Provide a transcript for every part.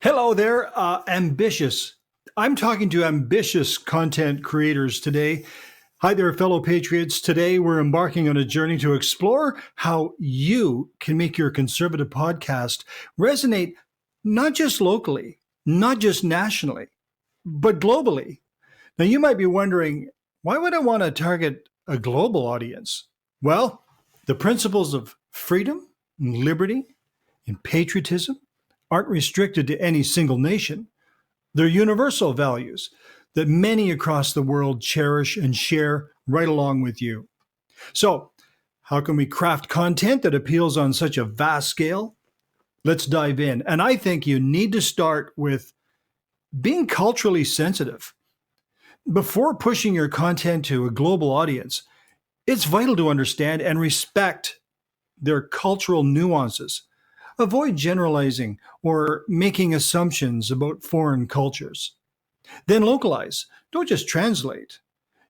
Hello there, ambitious. I'm talking to ambitious content creators today. Hi there, fellow Patriots. Today, we're embarking on a journey to explore how you can make your conservative podcast resonate not just locally, not just nationally, but globally. Now, you might be wondering, why would I want to target a global audience? Well, the principles of freedom, liberty, and patriotism aren't restricted to any single nation. They're universal values that many across the world cherish and share right along with you. So, how can we craft content that appeals on such a vast scale? Let's dive in. And I think you need to start with being culturally sensitive. Before pushing your content to a global audience, it's vital to understand and respect their cultural nuances. Avoid generalizing or making assumptions about foreign cultures. Then localize. Don't just translate.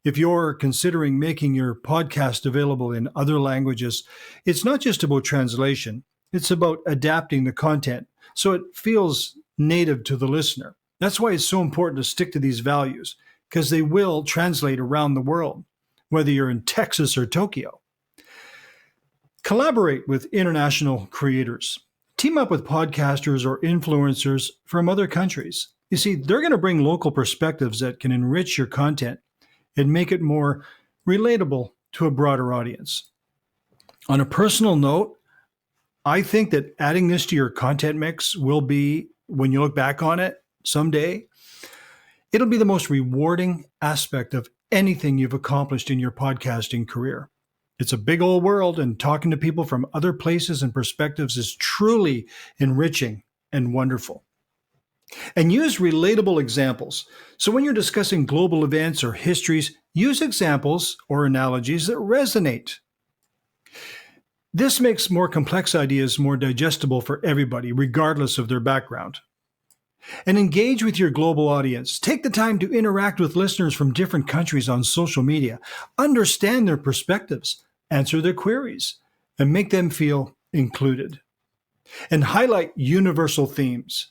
If you're considering making your podcast available in other languages, it's not just about translation, it's about adapting the content so it feels native to the listener. That's why it's so important to stick to these values, because they will translate around the world, whether you're in Texas or Tokyo. Collaborate with international creators. Team up with podcasters or influencers from other countries. You see, they're going to bring local perspectives that can enrich your content and make it more relatable to a broader audience. On a personal note, I think that adding this to your content mix will be, when you look back on it someday, it'll be the most rewarding aspect of anything you've accomplished in your podcasting career. It's a big old world, and talking to people from other places and perspectives is truly enriching and wonderful. And use relatable examples. So when you're discussing global events or histories, use examples or analogies that resonate. This makes more complex ideas more digestible for everybody, regardless of their background. And engage with your global audience. Take the time to interact with listeners from different countries on social media. Understand their perspectives, answer their queries, and make them feel included. And highlight universal themes.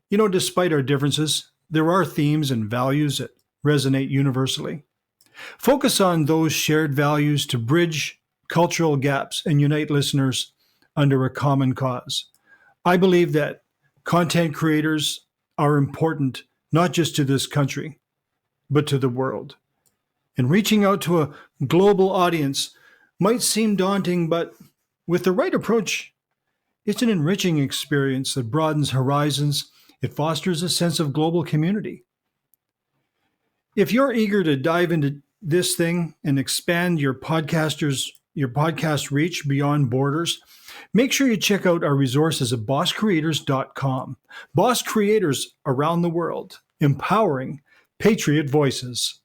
You know, despite our differences, there are themes and values that resonate universally. Focus on those shared values to bridge cultural gaps and unite listeners under a common cause. I believe that content creators are important not just to this country, but to the world. And reaching out to a global audience might seem daunting, but with the right approach, it's an enriching experience that broadens horizons. It fosters a sense of global community. If you're eager to dive into this thing and expand your podcast reach beyond borders, make sure you check out our resources at bosscreators.com. Boss creators around the world, empowering Patriot voices.